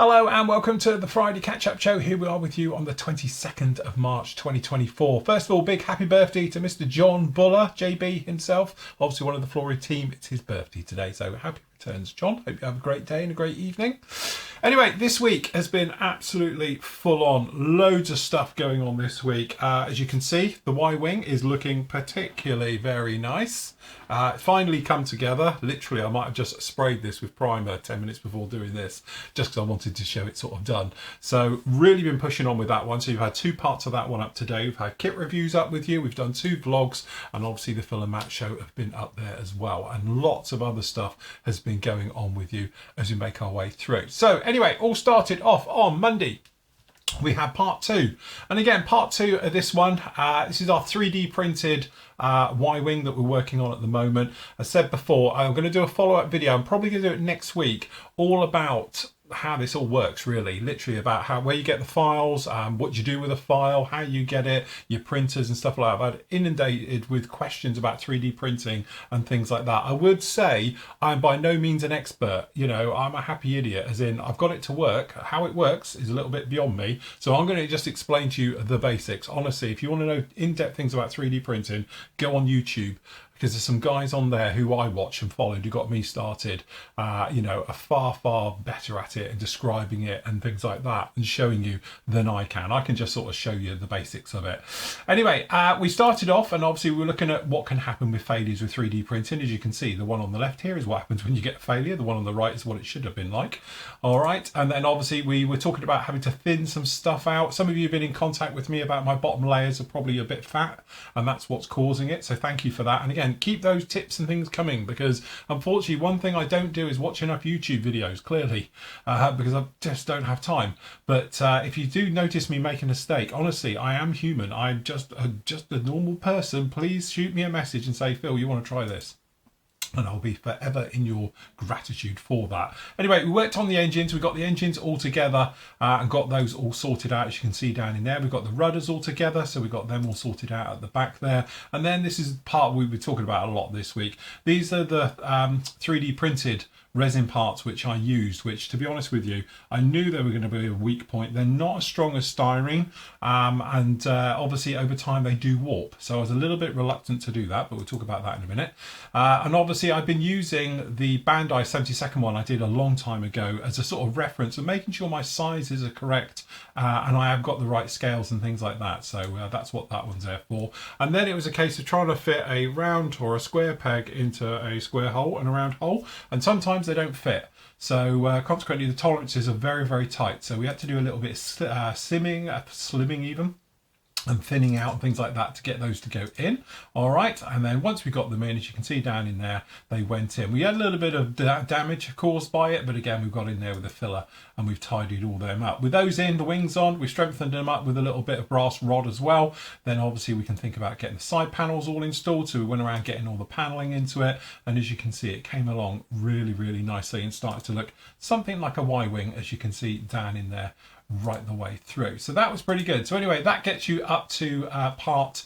Hello and welcome to the Friday catch-up show. Here we are with you on the 22nd of March 2024. First of all, big happy birthday to Mr. John Buller, JB himself, obviously one of the Flory team. It's his birthday today, so happy returns, John. Hope you have a great day and a great evening. Anyway, this week has been absolutely full on. Loads of stuff going on this week. As you can see, the Y-wing is looking particularly very nice. Finally come together. Literally, I might have just sprayed this with primer 10 minutes before doing this, just because I wanted to show it sort of done. So really been pushing on with that one. So you've had two parts of that one up today. We've had kit reviews up with you. We've done two vlogs, and obviously the Phil and Matt show have been up there as well. And lots of other stuff has been going on with you as we make our way through. So anyway, all started off on Monday. We have part two, and again part two of this one. This is our 3D printed Y-wing that we're working on at the moment. As I said before, I'm going to do a follow-up video. I'm probably going to do it next week, all about how this all works, really, literally about where you get the files, what you do with a file, how you get it, your printers and stuff like that. I've inundated with questions about 3D printing and things like that. I would say I'm by no means an expert. You know, I'm a happy idiot, as in I've got it to work. How it works is a little bit beyond me, so I'm going to just explain to you the basics. Honestly, if you want to know in-depth things about 3D printing, go on YouTube, because there's some guys on there who I watch and followed who got me started, you know, are far better at it and describing it and things like that and showing you than I can. I can just sort of show you the basics of it. Anyway, we started off, and obviously we're looking at what can happen with failures with 3D printing. As you can see, the one on the left here is what happens when you get a failure. The one on the right is what it should have been like. All right, and then obviously we were talking about having to thin some stuff out. Some of you have been in contact with me about my bottom layers are probably a bit fat, and that's what's causing it. So thank you for that. And again, keep those tips and things coming, because unfortunately one thing I don't do is watch enough YouTube videos, clearly, because I just don't have time. But if you do notice me make a mistake, honestly, I am human. I'm just a normal person. Please shoot me a message and say, Phil, you want to try this? And I'll be forever in your gratitude for that. Anyway, we worked on the engines. We got the engines all together and got those all sorted out. As you can see down in there, we've got the rudders all together. So we've got them all sorted out at the back there. And then this is part we were talking about a lot this week. These are the 3D printed resin parts which I used, which, to be honest with you, I knew they were going to be a weak point. They're not as strong as styrene, and obviously over time they do warp, so I was a little bit reluctant to do that, but we'll talk about that in a minute. And obviously I've been using the Bandai 72nd one I did a long time ago as a sort of reference and making sure my sizes are correct, and I have got the right scales and things like that. So that's what that one's there for. And then it was a case of trying to fit a round or a square peg into a square hole and a round hole, and sometimes they don't fit. So consequently the tolerances are very tight, so we had to do a little bit of slimming even, and thinning out and things like that to get those to go in. All right, and then once we got them in, as you can see down in there, they went in. We had a little bit of damage caused by it, but again, we've got in there with a filler and we've tidied all them up. With those in, the wings on, we strengthened them up with a little bit of brass rod as well. Then obviously we can think about getting the side panels all installed, so we went around getting all the paneling into it, and as you can see, it came along really nicely and started to look something like a Y-wing, as you can see down in there, right the way through. So that was pretty good. So anyway, that gets you up to part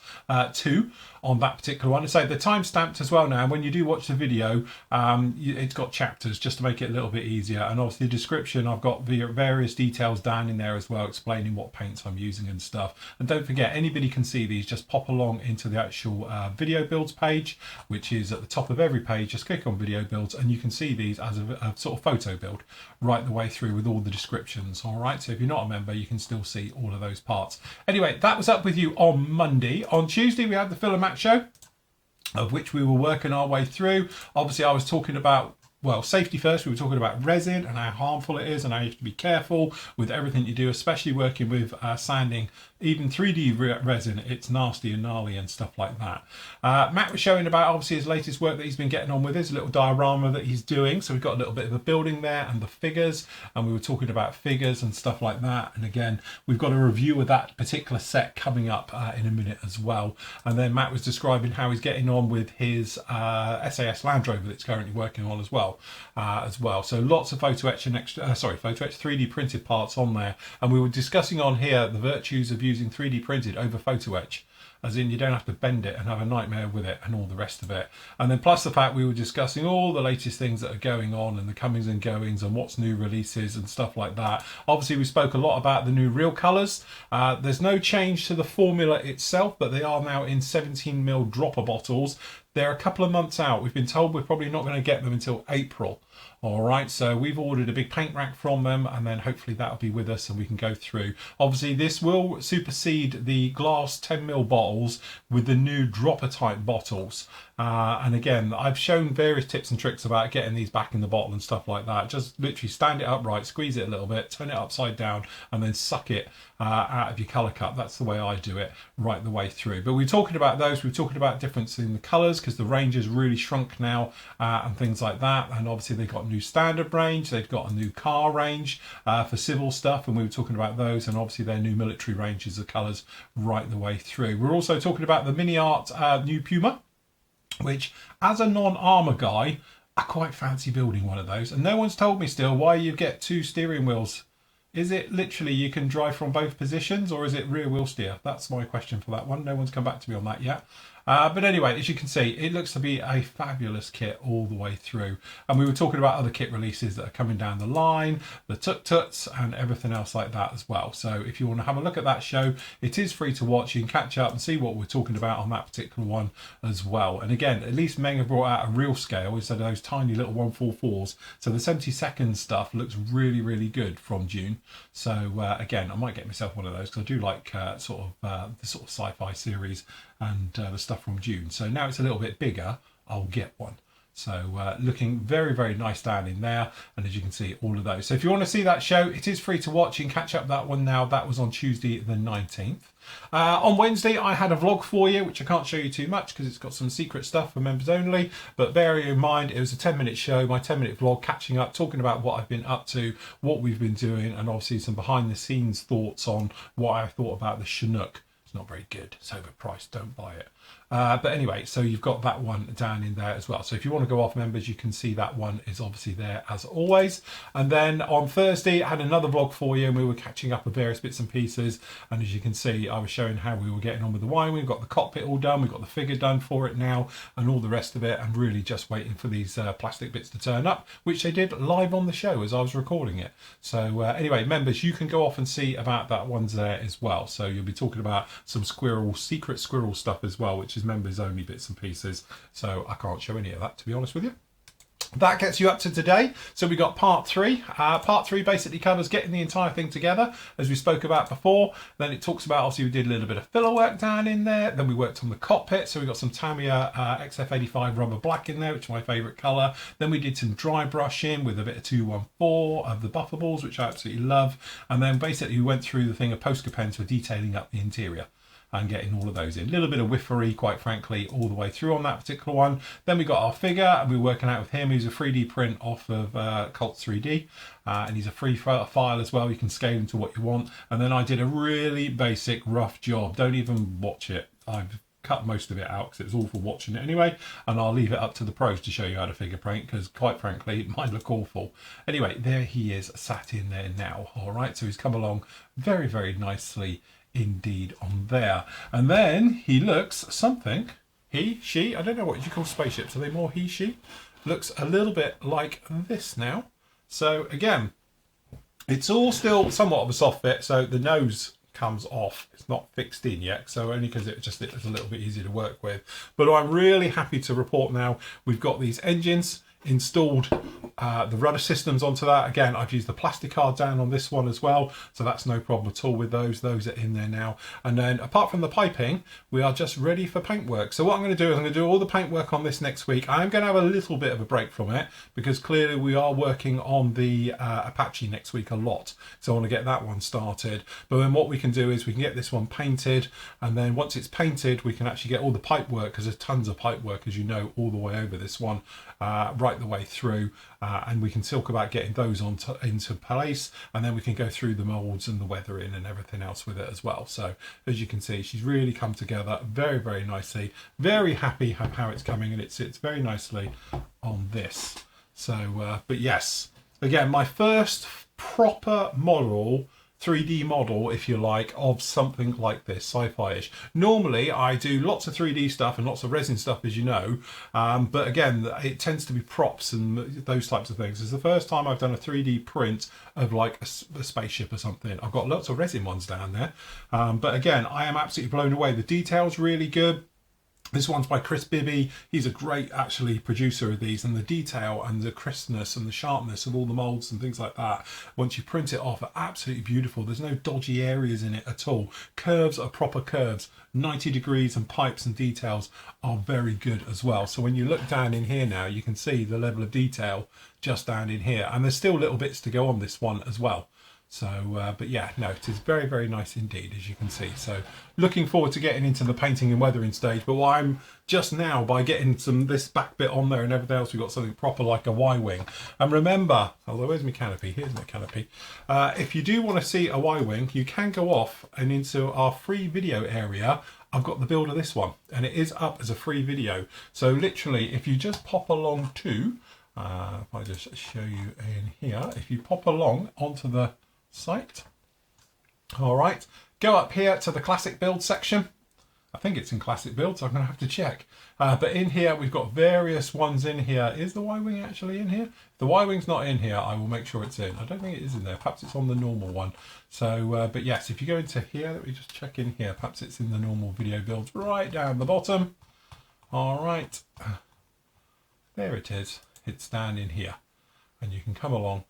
2 on that particular one. And so the time stamped as well now. When you do watch the video, it's got chapters just to make it a little bit easier. And obviously the description, I've got the various details down in there as well, explaining what paints I'm using and stuff. And don't forget, anybody can see these. Just pop along into the actual video builds page, which is at the top of every page. Just click on video builds and you can see these as a sort of photo build right the way through with all the descriptions. All right, so if you're not a member, you can still see all of those parts. Anyway, that was up with you on Monday. On Tuesday, we had the Phil and Matt show, of which we were working our way through. Obviously, I was talking about, well, safety first. We were talking about resin and how harmful it is and how you have to be careful with everything you do, especially working with sanding, even 3D resin. It's nasty and gnarly and stuff like that. Matt was showing about obviously his latest work that he's been getting on with, his little diorama that he's doing. So we've got a little bit of a building there and the figures, and we were talking about figures and stuff like that. And again, we've got a review of that particular set coming up in a minute as well. And then Matt was describing how he's getting on with his SAS Land Rover that's currently working on as well. as well. So lots of photo etch and photo etch 3D printed parts on there. And we were discussing on here the virtues of using 3D printed over photo etch. As in, you don't have to bend it and have a nightmare with it and all the rest of it. And then plus the fact we were discussing all the latest things that are going on and the comings and goings and what's new releases and stuff like that. Obviously, we spoke a lot about the new real colours. There's no change to the formula itself, but they are now in 17mm dropper bottles. They're a couple of months out. We've been told we're probably not going to get them until April. All right, so we've ordered a big paint rack from them, and then hopefully that'll be with us and we can go through. Obviously, this will supersede the glass 10mm bottles with the new dropper type bottles. And again, I've shown various tips and tricks about getting these back in the bottle and stuff like that. Just literally stand it upright, squeeze it a little bit, turn it upside down, and then suck it out of your colour cup. That's the way I do it right the way through. But we're talking about those. We're talking about difference in the colours because the range has really shrunk now and things like that. And obviously they've got a new standard range. They've got a new car range for civil stuff. And we were talking about those. And obviously their new military ranges of colours right the way through. We're also talking about the Mini Art new Puma, which as a non-armour guy, I quite fancy building one of those. And no one's told me still why you get two steering wheels. Is it literally you can drive from both positions, or is it rear wheel steer? That's my question for that one. No one's come back to me on that yet. But anyway, as you can see, it looks to be a fabulous kit all the way through. And we were talking about other kit releases that are coming down the line, the tut-tuts and everything else like that as well. So if you want to have a look at that show, it is free to watch. You can catch up and see what we're talking about on that particular one as well. And again, at least Meng have brought out a real scale instead of those tiny little 144s. So the 70-second stuff looks really, really good from June. So again, I might get myself one of those because I do like the sort of sci-fi series and the stuff from June. So now it's a little bit bigger, I'll get one. So looking very, very nice down in there. And as you can see, all of those. So if you want to see that show, it is free to watch. You can catch up that one now. That was on Tuesday the 19th. On Wednesday, I had a vlog for you, which I can't show you too much because it's got some secret stuff for members only. But bear in mind, it was a 10-minute show, my 10-minute vlog, catching up, talking about what I've been up to, what we've been doing, and obviously some behind-the-scenes thoughts on what I thought about the Chinook. Not very good, it's overpriced, don't buy it. But anyway, so you've got that one down in there as well. So if you want to go off members, you can see that one is obviously there as always. And then on Thursday, I had another vlog for you and we were catching up with various bits and pieces. And as you can see, I was showing how we were getting on with the Y-wing. We've got the cockpit all done, we've got the figure done for it now and all the rest of it. And really just waiting for these plastic bits to turn up, which they did live on the show as I was recording it. So anyway, members, you can go off and see about that one's there as well. So you'll be talking about some secret squirrel stuff as well, which is members only bits and pieces. So I can't show any of that, to be honest with you. That gets you up to today. So we got part three. Part three basically covers getting the entire thing together, as we spoke about before. Then it talks about, obviously we did a little bit of filler work down in there. Then we worked on the cockpit. So we got some Tamiya XF85 rubber black in there, which is my favourite colour. Then we did some dry brushing with a bit of 214 of the buffer balls, which I absolutely love. And then basically we went through the thing of Posca pens for detailing up the interior and getting all of those in. A little bit of whiffery, quite frankly, all the way through on that particular one. Then we got our figure, and we were working out with him. He's a 3D print off of Cults 3D, and he's a free file as well. You can scale him to what you want. And then I did a really basic, rough job. Don't even watch it. I've cut most of it out because it was awful watching it anyway, and I'll leave it up to the pros to show you how to figure paint because quite frankly it might look awful. Anyway, there he is sat in there now. All right, so he's come along very, very nicely indeed on there. And then he looks something, she, I don't know what you call spaceships, are they more he, she? Looks a little bit like this now. So again, it's all still somewhat of a soft fit, so the nose comes off. It's not fixed in yet, so only because it's a little bit easier to work with. But I'm really happy to report now we've got these engines installed, the rudder systems onto that. Again, I've used the plastic card down on this one as well, so that's no problem at all with those are in there now. And then apart from the piping, we are just ready for paintwork. So what I'm going to do is I'm going to do all the paintwork on this next week. I'm going to have a little bit of a break from it because clearly we are working on the Apache next week a lot, so I want to get that one started. But then what we can do is we can get this one painted, and then once it's painted we can actually get all the pipe work, because there's tons of pipe work, as you know, all the way over this one, right the way through, and we can talk about getting those into place, and then we can go through the molds and the weathering and everything else with it as well. So as you can see, she's really come together very, very nicely. Very happy how it's coming, and it sits very nicely on this. So, but yes, again, my first proper model, 3D model, if you like, of something like this, sci-fi-ish. Normally, I do lots of 3D stuff and lots of resin stuff, as you know, but again, it tends to be props and those types of things. It's the first time I've done a 3D print of like a spaceship or something. I've got lots of resin ones down there, but again, I am absolutely blown away. The detail's really good. This one's by Chris Bibby. He's a great, actually, producer of these, and the detail and the crispness and the sharpness of all the molds and things like that, once you print it off, are absolutely beautiful. There's no dodgy areas in it at all. Curves are proper curves. 90 degrees and pipes and details are very good as well. So when you look down in here now, you can see the level of detail just down in here. And there's still little bits to go on this one as well. So, but yeah, no, it is very, very nice indeed, as you can see. So looking forward to getting into the painting and weathering stage. But what I'm just now, by getting this back bit on there and everything else, we've got something proper like a Y-wing. And remember, although where's my canopy? Here's my canopy. If you do want to see a Y-wing, you can go off and into our free video area. I've got the build of this one, and it is up as a free video. So literally, if you just pop along to, if I just show you in here, if you pop along onto the site, all right, go up here to the classic build section. I think it's in classic build, so I'm gonna have to check, but in here we've got various ones in here. Is the Y-wing actually in here? If the Y-wing's not in here, I will make sure it's in. I don't think it is in there. Perhaps it's on the normal one. So but yes, if you go into here, let me just check in here, perhaps it's in the normal video builds right down the bottom. All right, there it is. It's down in here, and you can come along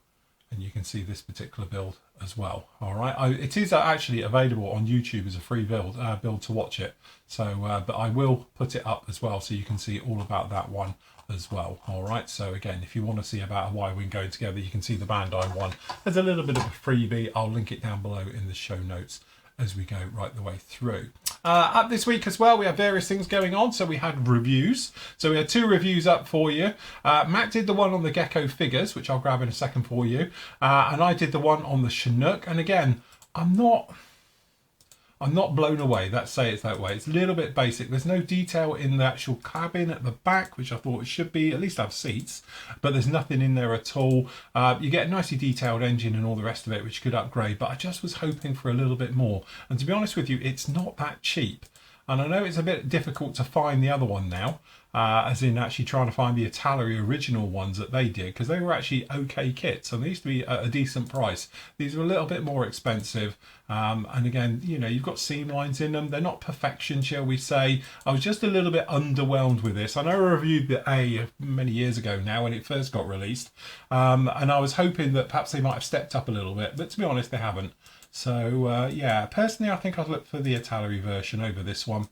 and you can see this particular build as well. All right, it is actually available on YouTube as a free build to watch it. So but I will put it up as well, so you can see all about that one as well. All right, so again, if you want to see about a Y-wing going together, you can see the Bandai one. There's a little bit of a freebie. I'll link it down below in the show notes as we go right the way through. Up this week as well, we have various things going on. So we had reviews. So we had 2 reviews up for you. Matt did the one on the Gecko figures, which I'll grab in a second for you. And I did the one on the Chinook. And again, I'm not blown away. Let's say it's that way. It's a little bit basic. There's no detail in the actual cabin at the back, which I thought it should be. At least have seats, but there's nothing in there at all. You get a nicely detailed engine and all the rest of it, which you could upgrade, but I just was hoping for a little bit more. And to be honest with you, it's not that cheap. And I know it's a bit difficult to find the other one now, as in actually trying to find the Italeri original ones that they did, because they were actually okay kits and they used to be at a decent price. These are a little bit more expensive, and again, you know, you've got seam lines in them. They're not perfection, shall we say. I was just a little bit underwhelmed with this. I know I reviewed the A many years ago now when it first got released, and I was hoping that perhaps they might have stepped up a little bit, but to be honest, they haven't. So yeah, personally, I think I'd look for the Italeri version over this one,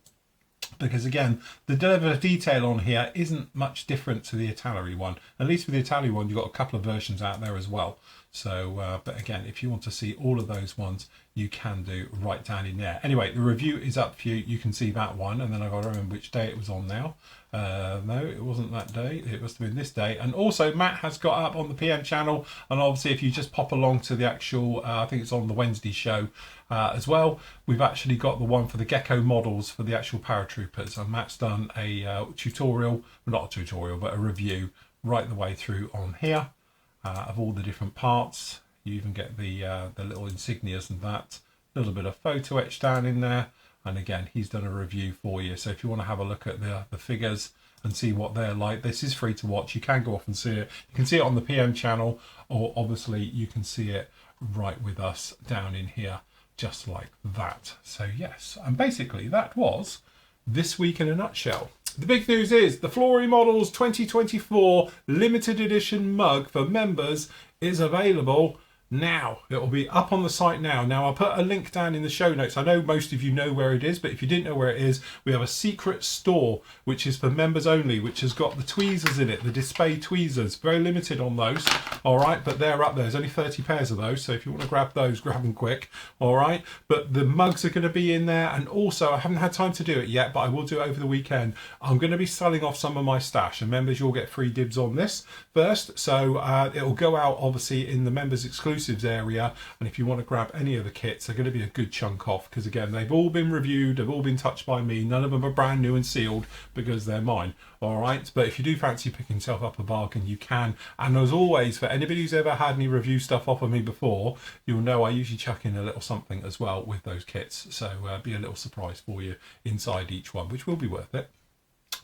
because again, the level of detail on here isn't much different to the Italeri one. At least with the Italeri one, you've got a couple of versions out there as well. So, but again, if you want to see all of those ones, you can do right down in there. Anyway, the review is up for you. You can see that one, and then I've got to remember which day it was on now. No, it wasn't that day. It must have been this day. And also, Matt has got up on the PM channel, and obviously, if you just pop along to the actual, I think it's on the Wednesday show as well. We've actually got the one for the Gecko models for the actual paratroopers, and Matt's done a tutorial, well, not a tutorial, but a review right the way through on here. Of all the different parts. You even get the little insignias and that. A little bit of photo etch down in there. And again, he's done a review for you. So if you want to have a look at the figures and see what they're like, this is free to watch. You can go off and see it. You can see it on the PM channel, or obviously you can see it right with us down in here, just like that. So yes, and basically that was this week in a nutshell. The big news is the Flory Models 2024 limited edition mug for members is available now. It will be up on the site now. Now, I'll put a link down in the show notes. I know most of you know where it is, but if you didn't know where it is, we have a secret store, which is for members only, which has got the tweezers in it, the display tweezers. Very limited on those, all right, but they're up there. There's only 30 pairs of those, so if you want to grab those, grab them quick, all right? But the mugs are going to be in there, and also, I haven't had time to do it yet, but I will do it over the weekend. I'm going to be selling off some of my stash, and members, you'll get free dibs on this first, so it will go out, obviously, in the members exclusive exclusives area, and if you want to grab any of the kits, they're going to be a good chunk off, because again, they've all been reviewed, they've all been touched by me, none of them are brand new and sealed because they're mine. All right, but if you do fancy picking yourself up a bargain, you can. And as always, for anybody who's ever had any review stuff off of me before, you'll know I usually chuck in a little something as well with those kits, so be a little surprise for you inside each one, which will be worth it.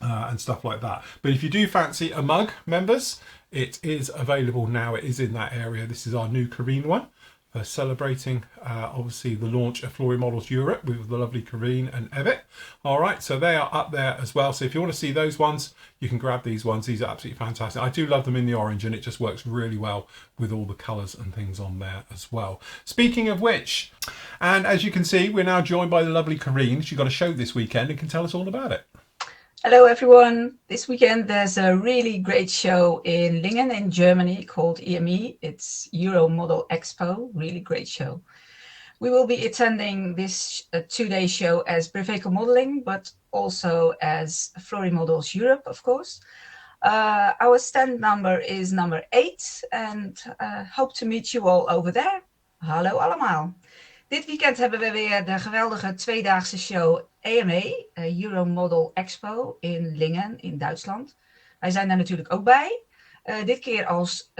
And stuff like that. But if you do fancy a mug, members, it is available now. It is in that area. This is our new Kareen one for celebrating obviously the launch of Flory Models Europe with the lovely Kareen and Evet. All right, so they are up there as well. So if you want to see those ones, you can grab these ones. These are absolutely fantastic. I do love them in the orange, and it just works really well with all the colours and things on there as well. Speaking of which, and as you can see, we're now joined by the lovely Kareen. She's got a show this weekend and can tell us all about it. Hello everyone. This weekend there's a really great show in Lingen in Germany called EME. It's Euro Model Expo, really great show. We will be attending this two-day show as Breveco Modeling, but also as Flory Models Europe, of course. Our stand number is number 8 and hope to meet you all over there. Hallo allemaal. Dit weekend hebben we weer de geweldige tweedaagse show EME, Euro Model Expo in Lingen in Duitsland. Wij zijn daar natuurlijk ook bij. Dit keer als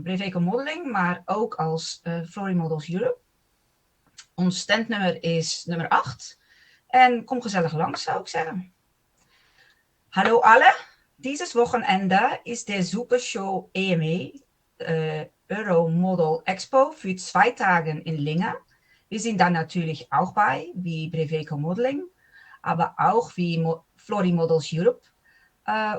Breveco Modeling, maar ook als Flory Models Europe. Ons standnummer is nummer 8. En kom gezellig langs, zou ik zeggen. Hallo alle. Dieses Wochenende ist der Supershow EME, Euro Model Expo für 2 Tage in Lingen. Wir sind da natürlich auch bei, wie Breveco Modeling, aber auch wie Flory Models Europe.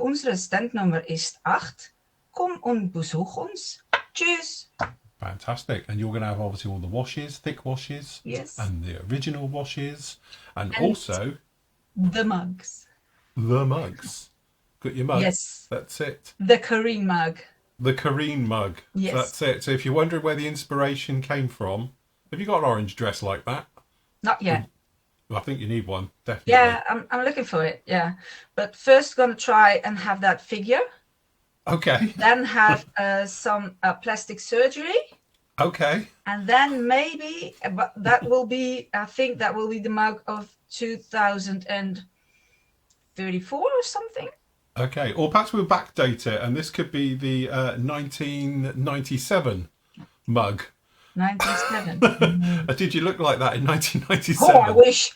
Unsere Standnummer ist 8. Komm und besuch uns. Tschüss. Fantastic. And you're going to have obviously all the washes, thick washes, yes, and the original washes, and also the mugs. The mugs. Got your mug? Yes. That's it. The Kareen mug. The Kareen mug. Yes. So that's it. So if you're wondering where the inspiration came from, have you got an orange dress like that? Not yet. Well, I think you need one, definitely. Yeah, I'm looking for it, yeah. But first gonna try and have that figure. Okay. Then have some plastic surgery. Okay. And then maybe, but that will be, I think that will be the mug of 2034 or something. Okay, or perhaps we'll backdate it, and this could be the 1997 mug. 97. Did you look like that in 1997? Oh, I wish.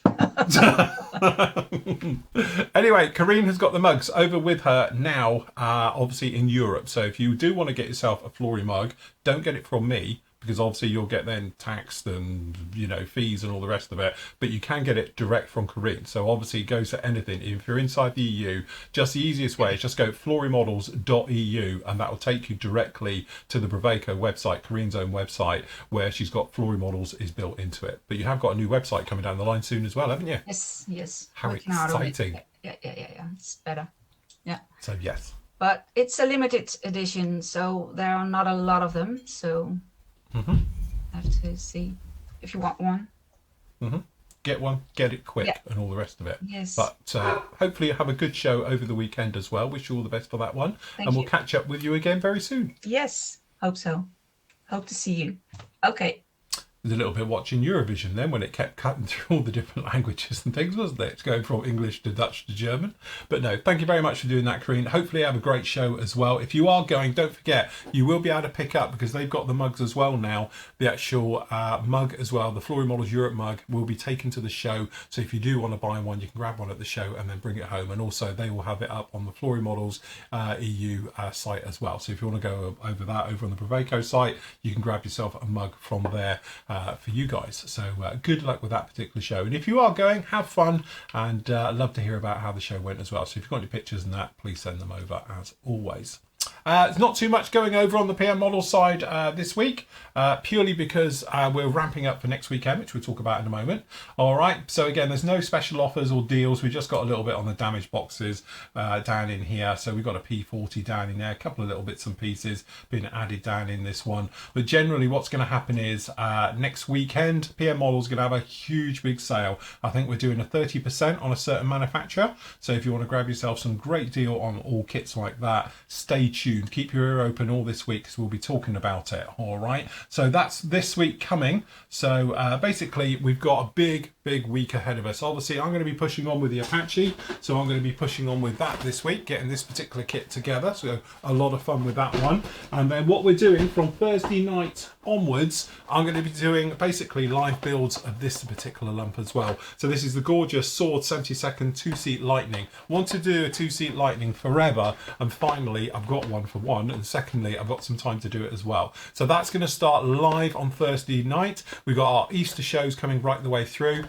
Anyway, Kareen has got the mugs over with her now, obviously in Europe. So if you do want to get yourself a Flory mug, don't get it from me, because obviously you'll get then taxed and, you know, fees and all the rest of it, but you can get it direct from Kareen. So obviously it goes to anything. If you're inside the EU, just the easiest way is just go florymodels.eu, and that will take you directly to the Breveco website, Kareen's own website, where she's got Flory Models is built into it. But you have got a new website coming down the line soon as well, haven't you? Yes. How Working hard on it. exciting. Yeah. It's better. Yeah. So yes. But it's a limited edition, so there are not a lot of them. So have to see if you want one. Get one, get it quick, Yeah. and all the rest of it. Yes. But hopefully you have a good show over the weekend as well. Wish you all the best for that one. Thank and we'll you. catch up with you again very soon. Yes, hope so. Hope to see you. Okay. There's a little bit watching Eurovision then, when it kept cutting through all the different languages and things, wasn't it? It's going from English to Dutch to German. But no, thank you very much for doing that, Kareen. Hopefully you have a great show as well. If you are going, don't forget, you will be able to pick up, because they've got the mugs as well now, the actual mug as well, the Flory Models Europe mug will be taken to the show. So if you do want to buy one, you can grab one at the show and then bring it home. And also they will have it up on the Flory Models EU site as well. So if you want to go over that, over on the Breveco site, you can grab yourself a mug from there for you guys. So good luck with that particular show. And if you are going, have fun, and love to hear about how the show went as well. So if you've got any pictures and that, please send them over as always. There's not too much going over on the PM model side this week, purely because we're ramping up for next weekend, which we'll talk about in a moment. All right, so again, there's no special offers or deals. We just got a little bit on the damaged boxes down in here. So we've got a P40 down in there, a couple of little bits and pieces being added down in this one. But generally what's going to happen is next weekend, PM Model's going to have a huge big sale. I think we're doing a 30% on a certain manufacturer. So if you want to grab yourself some great deal on all kits like that, stay tuned. Keep your ear open all this week because we'll be talking about it. All right. So that's this week coming. So basically, we've got a big week ahead of us. Obviously, I'm going to be pushing on with the Apache. So I'm going to be pushing on with that this week, getting this particular kit together. So a lot of fun with that one. And then what we're doing from Thursday night onwards, I'm going to be doing basically live builds of this particular lump as well. So this is the gorgeous Sword 72nd 2-seat Lightning. Want to do a 2-seat Lightning forever, and finally I've got one for one, and secondly I've got some time to do it as well. So that's going to start live on Thursday night. We've got our Easter shows coming right the way through.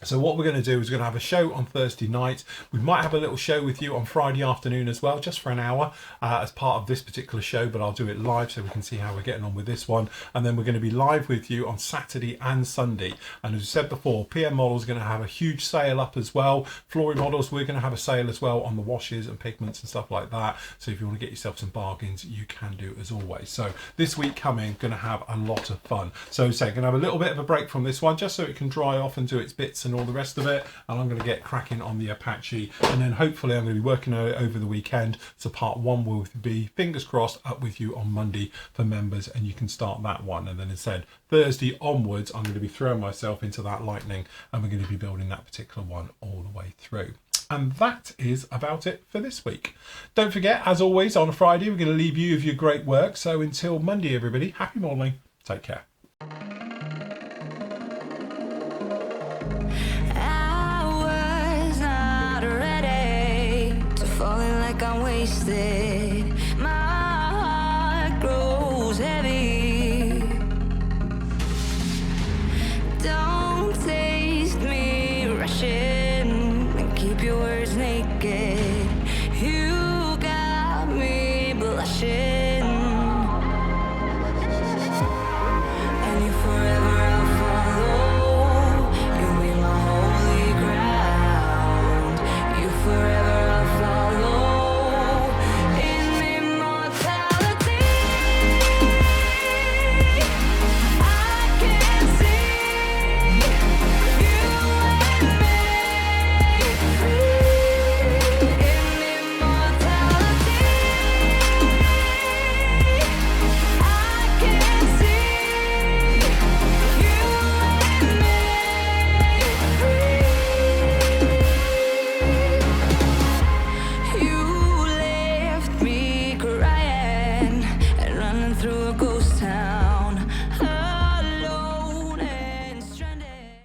So what we're going to do is we're going to have a show on Thursday night. We might have a little show with you on Friday afternoon as well, just for an hour as part of this particular show, but I'll do it live so we can see how we're getting on with this one. And then we're going to be live with you on Saturday and Sunday. And as I said before, PM Models are going to have a huge sale up as well. Flooring Models, we're going to have a sale as well on the washes and pigments and stuff like that. So if you want to get yourself some bargains, you can do as always. So this week coming, going to have a lot of fun. So going to have a little bit of a break from this one, just so it can dry off and do its bits and all the rest of it, and I'm going to get cracking on the Apache, and then hopefully I'm going to be working over the weekend, so part one will be, fingers crossed, up with you on Monday for members, and you can start that one. And then instead Thursday onwards I'm going to be throwing myself into that Lightning, and we're going to be building that particular one all the way through. And that is about it for this week. Don't forget, as always, on a Friday we're going to leave you with your great work. So until Monday, everybody, happy modelling, take care.